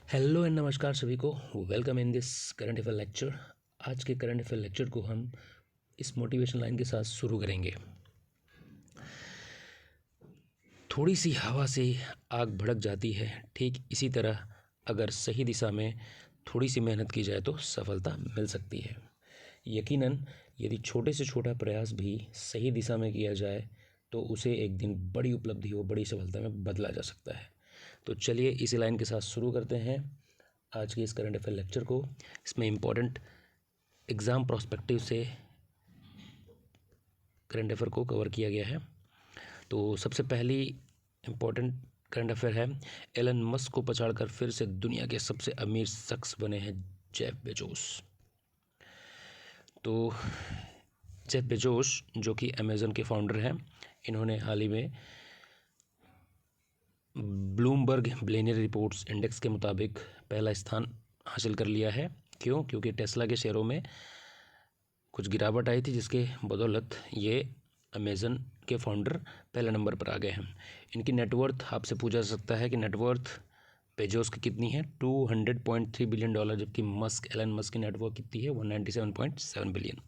Hello and नमस्कार सभी को। Welcome in this current affair lecture. आज के करंट अफेयर लेक्चर को हम इस मोटिवेशन लाइन के साथ शुरू करेंगे। थोड़ी सी हवा से आग भड़क जाती है, ठीक इसी तरह अगर सही दिशा में थोड़ी सी मेहनत की जाए तो सफलता मिल सकती है। यकीनन यदि छोटे से छोटा प्रयास भी सही दिशा में किया जाए तो उसे एक दिन बड़ी उपलब्धि व बड़ी सफलता में बदला जा सकता है। तो चलिए इसी लाइन के साथ शुरू करते हैं आज के इस करंट अफेयर लेक्चर को। इसमें इम्पोर्टेंट एग्ज़ाम प्रोस्पेक्टिव से करंट अफेयर को कवर किया गया है। तो सबसे पहली इम्पोर्टेंट करंट अफेयर है, एलन मस्क को पछाड़कर फिर से दुनिया के सबसे अमीर शख्स बने हैं जेफ बेजोस। तो जेफ बेजोस जो कि अमेज़न के फाउंडर हैं, इन्होंने हाल ही में ब्लूमबर्ग बिलियनियर रिपोर्ट्स इंडेक्स के मुताबिक पहला स्थान हासिल कर लिया है। क्यों? क्योंकि टेस्ला के शेयरों में कुछ गिरावट आई थी, जिसके बदौलत ये अमेज़न के फाउंडर पहले नंबर पर आ गए हैं। इनकी नेटवर्थ आपसे पूछा जा सकता है कि नेटवर्थ बेजोस की कितनी है। $200.3 बिलियन, जबकि एलन मस्क की नेटवर्थ कितनी है? 197.7 बिलियन।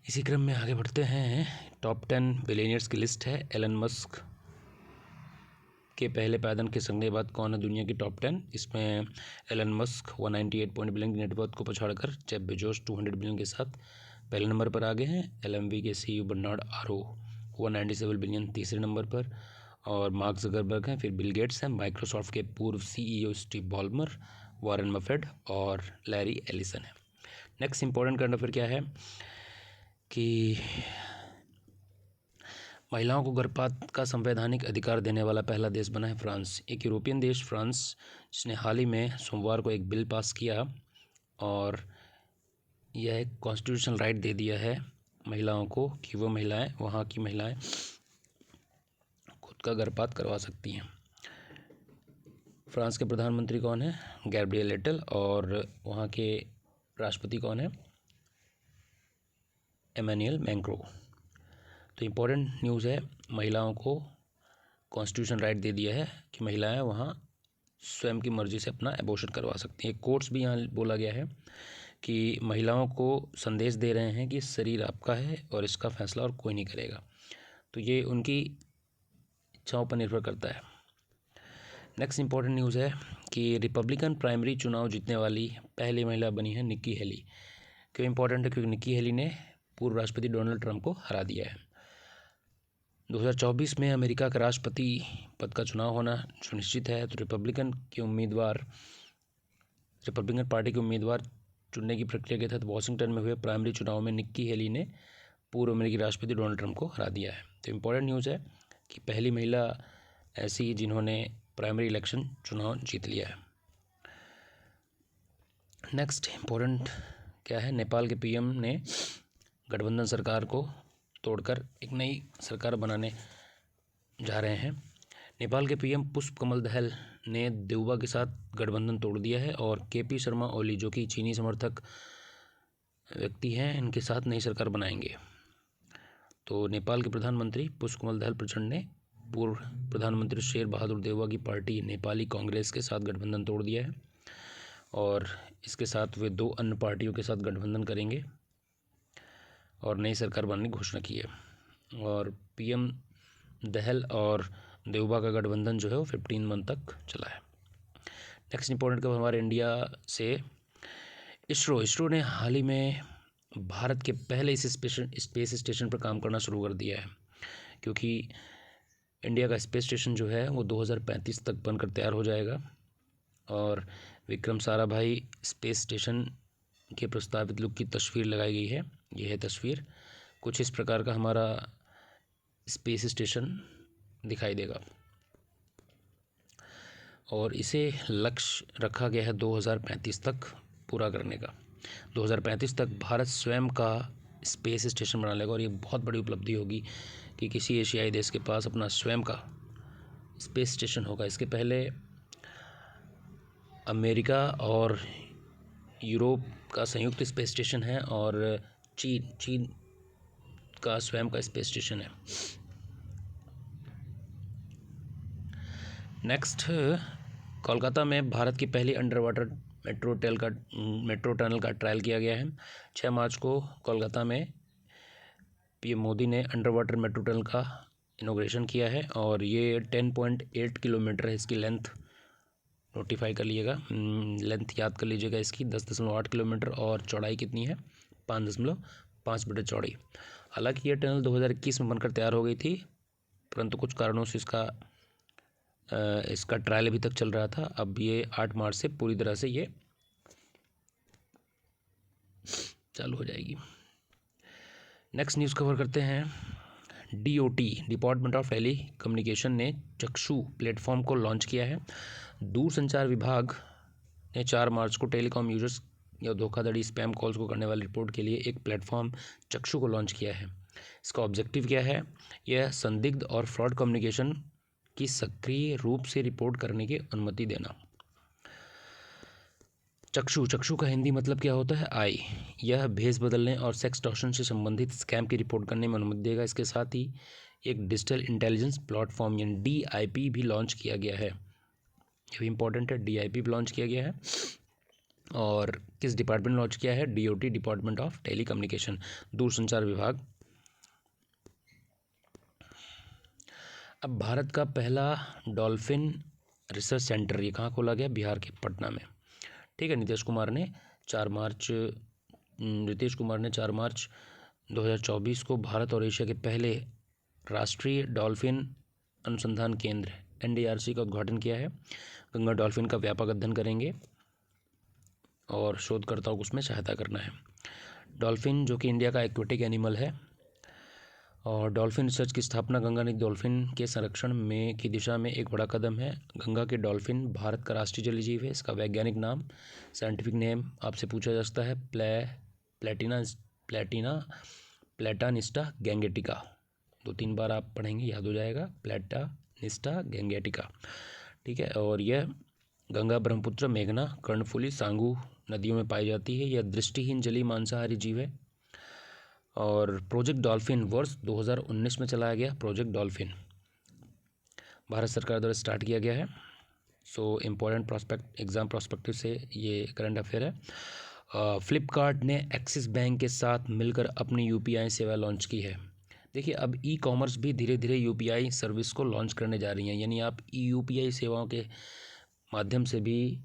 इसी क्रम में आगे बढ़ते हैं। टॉप 10 बिलियनियर्स की लिस्ट है। एलन मस्क के पहले पैदल के संगने बाद कौन है दुनिया की टॉप 10? इसमें एलन मस्क 198 बिलियन की नेटवर्थ को पछाड़कर जेफ बेजोस 200 बिलियन के साथ पहले नंबर पर आ गए हैं। एलएमवी के सीईओ बर्नार्ड आरो 197 बिलियन तीसरे नंबर पर, और मार्क जकरबर्ग हैं। फिर बिल गेट्स हैं, माइक्रोसॉफ्ट के पूर्व सीईओ स्टीव बॉलमर, वॉरेन बफेट और लैरी एलिसन है। नेक्स्ट इंपॉर्टेंट करंट अफेयर क्या है कि महिलाओं को गर्भपात का संवैधानिक अधिकार देने वाला पहला देश बना है फ्रांस। एक यूरोपियन देश फ्रांस, जिसने हाल ही में सोमवार को एक बिल पास किया और यह एक कॉन्स्टिट्यूशनल राइट दे दिया है महिलाओं को कि वो महिलाएं, वहाँ की महिलाएं खुद का गर्भपात करवा सकती हैं। फ्रांस के प्रधानमंत्री कौन है? गैब्रियल एटल। और वहाँ के राष्ट्रपति कौन है? Emmanuel Macron. तो इम्पोर्टेंट न्यूज़ है, महिलाओं को कॉन्स्टिट्यूशन राइट दे दिया है कि महिलाएं वहाँ स्वयं की मर्ज़ी से अपना एबॉर्शन करवा सकती हैं। कोर्ट्स भी यहाँ बोला गया है कि महिलाओं को संदेश दे रहे हैं कि शरीर आपका है और इसका फैसला और कोई नहीं करेगा। तो ये उनकी इच्छाओं पर निर्भर करता है। नेक्स्ट इंपॉर्टेंट न्यूज़ है कि रिपब्लिकन प्राइमरी चुनाव जीतने वाली पहली महिला बनी है निक्की हेली। क्यों इंपॉर्टेंट है? क्योंकि निक्की हेली ने पूर्व राष्ट्रपति डोनाल्ड ट्रंप को हरा दिया है। 2024 में अमेरिका का राष्ट्रपति पद का चुनाव होना सुनिश्चित है। तो रिपब्लिकन पार्टी के उम्मीदवार चुनने की प्रक्रिया के तहत वॉशिंगटन में हुए प्राइमरी चुनाव में निक्की हेली ने पूर्व अमेरिकी राष्ट्रपति डोनाल्ड ट्रंप को हरा दिया है। तो इम्पोर्टेंट न्यूज़ है कि पहली महिला ऐसी जिन्होंने प्राइमरी इलेक्शन चुनाव जीत लिया है। नेक्स्ट इम्पोर्टेंट क्या है? नेपाल के पीएम ने गठबंधन सरकार को तोड़कर एक नई सरकार बनाने जा रहे हैं। नेपाल के पीएम पुष्प कमल दहल ने देउबा के साथ गठबंधन तोड़ दिया है और केपी शर्मा ओली, जो कि चीनी समर्थक व्यक्ति हैं, इनके साथ नई सरकार बनाएंगे। तो नेपाल के प्रधानमंत्री पुष्प कमल दहल प्रचंड ने पूर्व प्रधानमंत्री शेर बहादुर देउबा की पार्टी नेपाली कांग्रेस के साथ गठबंधन तोड़ दिया है और इसके साथ वे 2 अन्य पार्टियों के साथ गठबंधन करेंगे और नई सरकार बनाने की घोषणा की है। और पीएम दहल और देउबा का गठबंधन जो है वो 15 मंथ तक चला है। नेक्स्ट इंपॉर्टेंट खबर हमारे इंडिया से, इसरो ने हाल ही में भारत के पहले इस स्पेस स्टेशन पर काम करना शुरू कर दिया है, क्योंकि इंडिया का स्पेस स्टेशन जो है वो 2035 तक बनकर तैयार हो जाएगा। और विक्रम साराभाई स्पेस स्टेशन के प्रस्तावित लुक की तस्वीर लगाई गई है। यह है तस्वीर, कुछ इस प्रकार का हमारा स्पेस स्टेशन दिखाई देगा और इसे लक्ष्य रखा गया है 2035 तक पूरा करने का। 2035 तक भारत स्वयं का स्पेस स्टेशन बना लेगा और ये बहुत बड़ी उपलब्धि होगी कि किसी एशियाई देश के पास अपना स्वयं का स्पेस स्टेशन होगा। इसके पहले अमेरिका और यूरोप का संयुक्त स्पेस स्टेशन है और चीन का स्वयं का स्पेस स्टेशन है। नेक्स्ट कोलकाता में भारत की पहली अंडर वाटर मेट्रो टनल का ट्रायल किया गया है। 6 मार्च को कोलकाता में पीएम मोदी ने अंडर वाटर मेट्रो टनल का इनॉग्रेशन किया है और ये 10.8 किलोमीटर है इसकी लेंथ। नोटिफाई कर लीजिएगा, लेंथ याद कर लीजिएगा इसकी। 10.8 किलोमीटर और चौड़ाई कितनी है? 5.5 मीटर चौड़ी। हालांकि ये टनल 2021 में बनकर तैयार हो गई थी, परंतु कुछ कारणों से इसका ट्रायल अभी तक चल रहा था। अब ये 8 मार्च से पूरी तरह से ये चालू हो जाएगी। नेक्स्ट न्यूज़ कवर करते हैं। DOT department of telecommunication ने चक्षु प्लेटफॉर्म को लॉन्च किया है। दूरसंचार विभाग ने 4 मार्च को टेलीकॉम यूजर्स या धोखाधड़ी स्पैम कॉल्स को करने वाली रिपोर्ट के लिए एक प्लेटफॉर्म चक्षु को लॉन्च किया है। इसका ऑब्जेक्टिव क्या है? यह संदिग्ध और फ्रॉड कम्युनिकेशन की सक्रिय रूप से रिपोर्ट करने की अनुमति देना। चक्षु का हिंदी मतलब क्या होता है? आई। यह भेष बदलने और सेक्स टॉर्शन से संबंधित स्कैम की रिपोर्ट करने में अनुमति देगा। इसके साथ ही एक डिजिटल इंटेलिजेंस प्लेटफॉर्म यानी DIP भी लॉन्च किया गया है। ये भी इंपॉर्टेंट है, DIP भी लॉन्च किया गया है। और किस डिपार्टमेंट लॉन्च किया है? DOT department of telecommunication, दूरसंचार विभाग। अब भारत का पहला डॉल्फिन रिसर्च सेंटर ये कहाँ खोला गया? बिहार के पटना में। ठीक है। नीतीश कुमार ने 4 मार्च 2024 को भारत और एशिया के पहले राष्ट्रीय डॉल्फिन अनुसंधान केंद्र NDRC का उद्घाटन किया है। गंगा डॉल्फिन का व्यापक अध्ययन करेंगे और शोधकर्ताओं को उसमें सहायता करना है। डॉल्फिन जो कि इंडिया का एक्वेटिक एनिमल है और डॉल्फिन रिसर्च की स्थापना गंगा नदी डॉल्फिन के संरक्षण में की दिशा में एक बड़ा कदम है। गंगा के डॉल्फिन भारत का राष्ट्रीय जलीय जीव है। इसका वैज्ञानिक नाम, साइंटिफिक नेम आपसे पूछा जा सकता है प्लैटानिस्टा गैंगेटिका। 2-3 बार आप पढ़ेंगे, याद हो जाएगा। प्लैटानिस्टा गैंगेटिका। ठीक है। और यह गंगा, ब्रह्मपुत्र, मेघना, कर्णफुली, सांगू नदियों में पाई जाती है। यह दृष्टिहीन जलीय मांसाहारी जीव है। और प्रोजेक्ट डॉल्फिन वर्ष 2019 में चलाया गया। प्रोजेक्ट डॉल्फिन भारत सरकार द्वारा स्टार्ट किया गया है। सो इम्पोर्टेंट एग्जाम प्रोस्पेक्टिव से ये करंट अफेयर है। फ्लिपकार्ट ने एक्सिस बैंक के साथ मिलकर अपनी UPI सेवा लॉन्च की है। देखिए, अब ई-कॉमर्स भी धीरे धीरे UPI सर्विस को लॉन्च करने जा रही हैं, यानी आप UPI सेवाओं के माध्यम से भी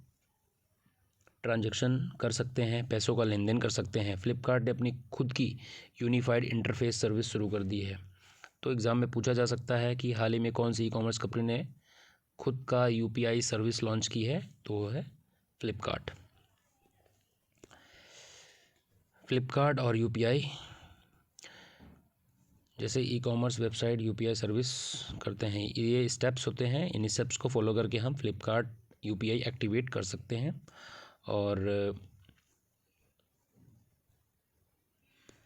ट्रांजैक्शन कर सकते हैं, पैसों का लेन देन कर सकते हैं। फ्लिपकार्ट ने अपनी खुद की यूनिफाइड इंटरफेस सर्विस शुरू कर दी है। तो एग्ज़ाम में पूछा जा सकता है कि हाल ही में कौन सी ई-कॉमर्स कंपनी ने खुद का UPI सर्विस लॉन्च की है? तो वो है फ्लिपकार्ट। फ्लिपकार्ट और UPI जैसे ई-कॉमर्स वेबसाइट UPI सर्विस करते हैं, ये स्टेप्स होते हैं। इन स्टेप्स को फॉलो करके हम फ्लिपकार्ट UPI एक्टिवेट कर सकते हैं। और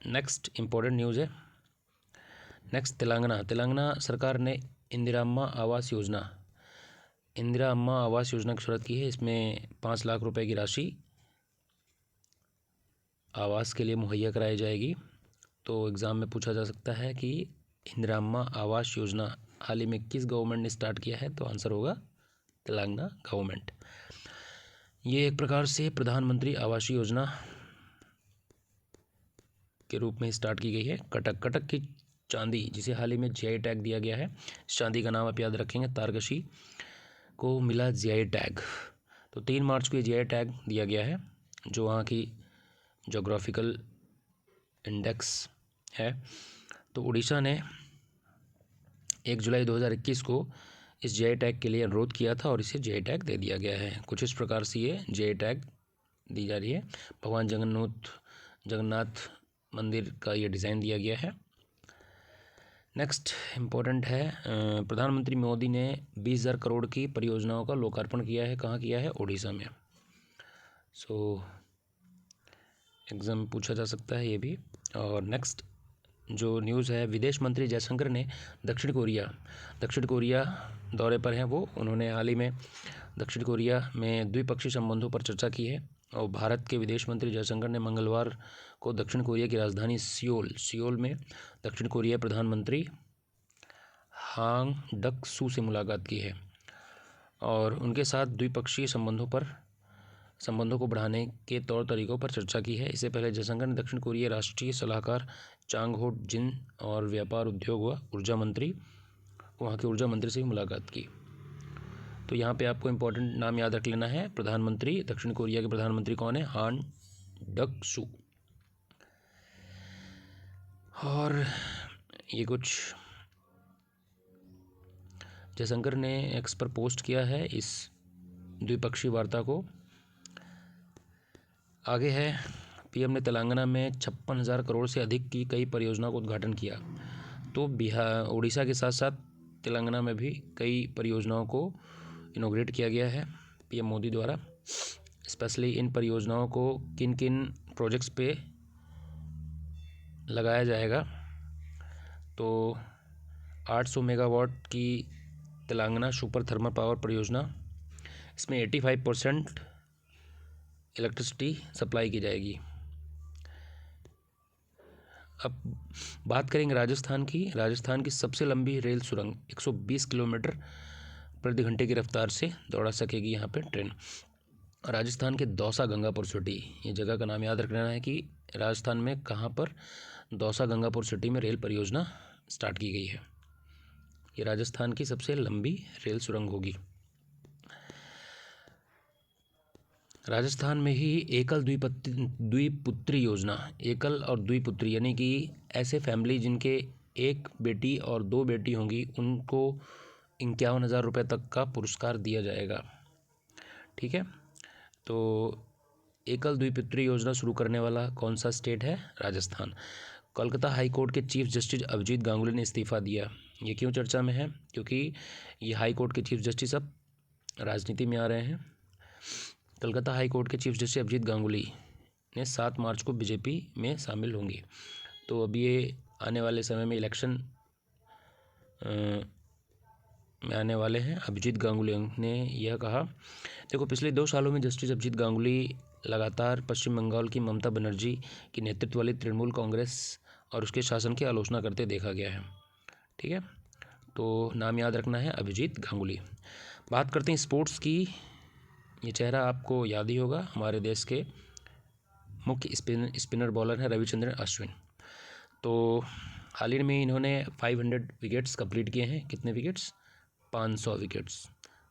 नेक्स्ट इम्पोर्टेंट न्यूज़ है। नेक्स्ट तेलंगाना सरकार ने इंदिरा अम्मा आवास योजना की शुरुआत की है। इसमें 5 लाख रुपए की राशि आवास के लिए मुहैया कराई जाएगी। तो एग्ज़ाम में पूछा जा सकता है कि इंदिरा अम्मा आवास योजना हाल ही में किस गवर्नमेंट ने स्टार्ट किया है? तो आंसर होगा तेलंगाना गवर्नमेंट। ये एक प्रकार से प्रधानमंत्री आवास योजना के रूप में स्टार्ट की गई है। कटक की चांदी, जिसे हाल ही में GI टैग दिया गया है, इस चांदी का नाम आप याद रखेंगे, तारकशी को मिला GI टैग। तो 3 मार्च को ये GI टैग दिया गया है, जो वहाँ की जोग्राफिकल इंडेक्स है। तो उड़ीसा ने 1 जुलाई 2021 को इस GI टैग के लिए अनुरोध किया था और इसे GI टैग दे दिया गया है। कुछ इस प्रकार से ये GI टैग दी जा रही है। भगवान जगन्नाथ मंदिर का ये डिज़ाइन दिया गया है। नेक्स्ट इम्पोर्टेंट है, प्रधानमंत्री मोदी ने 20,000 करोड़ की परियोजनाओं का लोकार्पण किया है। कहाँ किया है? उड़ीसा में। सो एग्ज़ाम पूछा जा सकता है ये भी। और नेक्स्ट जो न्यूज़ है, विदेश मंत्री जयशंकर ने दक्षिण कोरिया दौरे पर हैं वो। उन्होंने हाल ही में दक्षिण कोरिया में द्विपक्षीय संबंधों पर चर्चा की है। और भारत के विदेश मंत्री जयशंकर ने मंगलवार को दक्षिण कोरिया की राजधानी सियोल में दक्षिण कोरिया प्रधानमंत्री हांग डक सू से मुलाकात की है। और उनके साथ द्विपक्षीय संबंधों को बढ़ाने के तौर तरीकों पर चर्चा की है। इससे पहले जयशंकर ने दक्षिण कोरिया राष्ट्रीय सलाहकार चांग हो जिन और व्यापार, उद्योग व वहाँ के ऊर्जा मंत्री से भी मुलाकात की। तो यहाँ पे आपको इम्पोर्टेंट नाम याद रख लेना है। प्रधानमंत्री, दक्षिण कोरिया के प्रधानमंत्री कौन है? हान डक-सू। और ये कुछ जयशंकर ने एक्स पर पोस्ट किया है इस द्विपक्षीय वार्ता को। आगे है, पीएम ने तेलंगाना में 56,000 करोड़ से अधिक की कई परियोजनाओं का उद्घाटन किया। तो बिहार, उड़ीसा के साथ साथ तेलंगाना में भी कई परियोजनाओं को इनॉग्रेट किया गया है पीएम मोदी द्वारा। स्पेशली इन परियोजनाओं को किन किन प्रोजेक्ट्स पे लगाया जाएगा, तो 800 मेगावाट की तेलंगाना सुपर थर्मल पावर परियोजना, इसमें 85% इलेक्ट्रिसिटी सप्लाई की जाएगी। अब बात करेंगे राजस्थान की सबसे लंबी रेल सुरंग 120 किलोमीटर प्रति घंटे की रफ्तार से दौड़ा सकेगी यहाँ पे ट्रेन। राजस्थान के दौसा गंगापुर सिटी, ये जगह का नाम याद रखना है कि राजस्थान में कहाँ पर दौसा गंगापुर सिटी में रेल परियोजना स्टार्ट की गई है। ये राजस्थान की सबसे लंबी रेल सुरंग होगी। राजस्थान में ही एकल द्विपुत्री योजना, एकल और द्विपुत्री यानी कि ऐसे फैमिली जिनके एक बेटी और 2 बेटी होंगी, उनको 51,000 रुपये तक का पुरस्कार दिया जाएगा। ठीक है, तो एकल द्विपुत्री योजना शुरू करने वाला कौन सा स्टेट है? राजस्थान। कोलकाता हाई कोर्ट के चीफ जस्टिस अभिजीत गांगुली ने इस्तीफा दिया। ये क्यों चर्चा में है? क्योंकि ये हाई कोर्ट के चीफ जस्टिस अब राजनीति में आ रहे हैं। कोलकाता हाई कोर्ट के चीफ जस्टिस अभिजीत गांगुली ने 7 मार्च को बीजेपी में शामिल होंगे। तो अब ये आने वाले समय में इलेक्शन में आने वाले हैं। अभिजीत गांगुली ने यह कहा, देखो पिछले 2 सालों में जस्टिस अभिजीत गांगुली लगातार पश्चिम बंगाल की ममता बनर्जी की नेतृत्व वाली तृणमूल कांग्रेस और उसके शासन की आलोचना करते देखा गया है। ठीक है, तो नाम याद रखना है अभिजीत गांगुली। बात करते हैं स्पोर्ट्स की। ये चेहरा आपको याद ही होगा, हमारे देश के मुख्य स्पिनर बॉलर हैं रविचंद्रन अश्विन। तो हाल ही में इन्होंने 500 विकेट्स कंप्लीट किए हैं। कितने विकेट्स? 500 विकेट्स।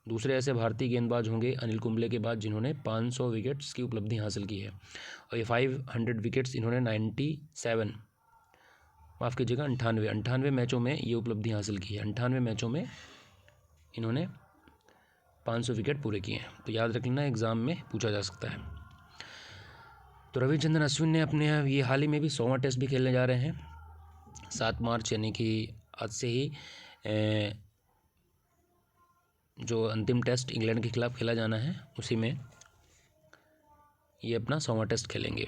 दूसरे ऐसे भारतीय गेंदबाज होंगे अनिल कुंबले के बाद जिन्होंने 500 विकेट्स की उपलब्धि हासिल की है। और ये 500 विकेट्स इन्होंने 98 मैचों में ये उपलब्धि हासिल की है। 98 मैचों में इन्होंने 500 विकेट पूरे किए हैं। तो याद रख लेना, एग्ज़ाम में पूछा जा सकता है। तो रविचंद्रन अश्विन ने अपने ये हाल ही में भी 100वां टेस्ट भी खेलने जा रहे हैं 7 मार्च, यानी कि आज से ही जो अंतिम टेस्ट इंग्लैंड के खिलाफ खेला जाना है उसी में ये अपना 100वां टेस्ट खेलेंगे।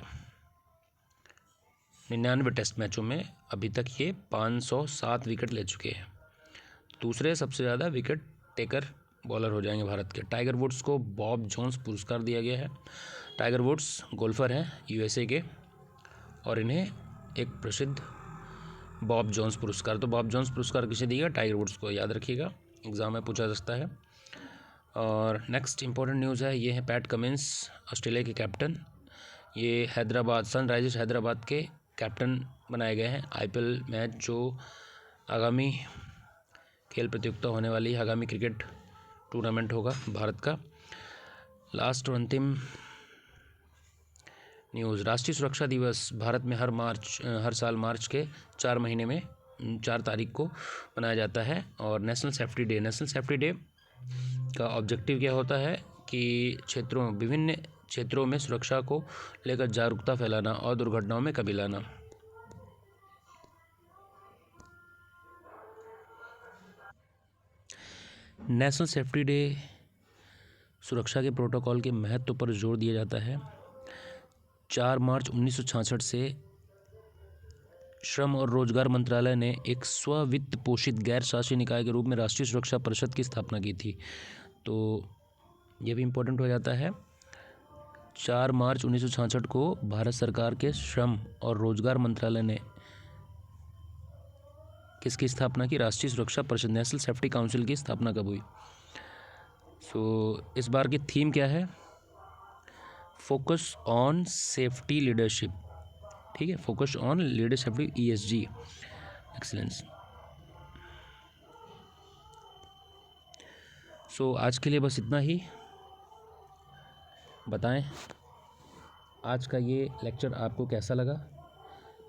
99 टेस्ट मैचों में अभी तक ये 507 विकेट ले चुके हैं। दूसरे सबसे ज़्यादा विकेट टेकर बॉलर हो जाएंगे भारत के। टाइगर वुड्स को बॉब जोन्स पुरस्कार दिया गया है। टाइगर वुड्स गोल्फर हैं यूएसए के, और इन्हें एक प्रसिद्ध बॉब जोन्स पुरस्कार, तो बॉब जोन्स पुरस्कार किसे दिया? टाइगर वुड्स को, याद रखिएगा, एग्ज़ाम में पूछा जा सकता है। और नेक्स्ट इंपॉर्टेंट न्यूज़ है, ये है पैट कमिंस, ऑस्ट्रेलिया के कैप्टन। ये सनराइजर्स हैदराबाद के कैप्टन बनाए गए हैं। आईपीएल मैच जो आगामी खेल प्रतियोगिता होने वाली है, आगामी क्रिकेट टूर्नामेंट होगा भारत का। लास्ट और अंतिम न्यूज़, राष्ट्रीय सुरक्षा दिवस भारत में हर साल मार्च के 4 महीने में 4 तारीख को मनाया जाता है। और नेशनल सेफ्टी डे का ऑब्जेक्टिव क्या होता है कि विभिन्न क्षेत्रों में सुरक्षा को लेकर जागरूकता फैलाना और दुर्घटनाओं में कमी लाना। नेशनल सेफ्टी डे सुरक्षा के प्रोटोकॉल के महत्व पर जोर दिया जाता है। 4 मार्च 1966 से श्रम और रोजगार मंत्रालय ने एक स्ववित्त पोषित गैर शासी निकाय के रूप में राष्ट्रीय सुरक्षा परिषद की स्थापना की थी। तो ये भी इम्पोर्टेंट हो जाता है। 4 मार्च 1966 को भारत सरकार के श्रम और रोजगार मंत्रालय ने किसकी स्थापना की? राष्ट्रीय सुरक्षा परिषद, नेशनल सेफ्टी काउंसिल की स्थापना कब हुई? इस बार की थीम क्या है? Focus on safety leadership. ठीक है, focus on leadership ESG excellence. आज के लिए बस इतना ही। बताएं आज का ये लेक्चर आपको कैसा लगा।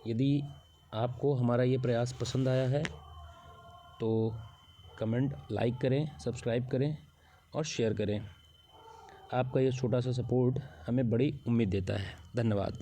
यदि आपको हमारा ये प्रयास पसंद आया है तो कमेंट, लाइक करें, सब्सक्राइब करें और शेयर करें। आपका ये छोटा सा सपोर्ट हमें बड़ी उम्मीद देता है। धन्यवाद।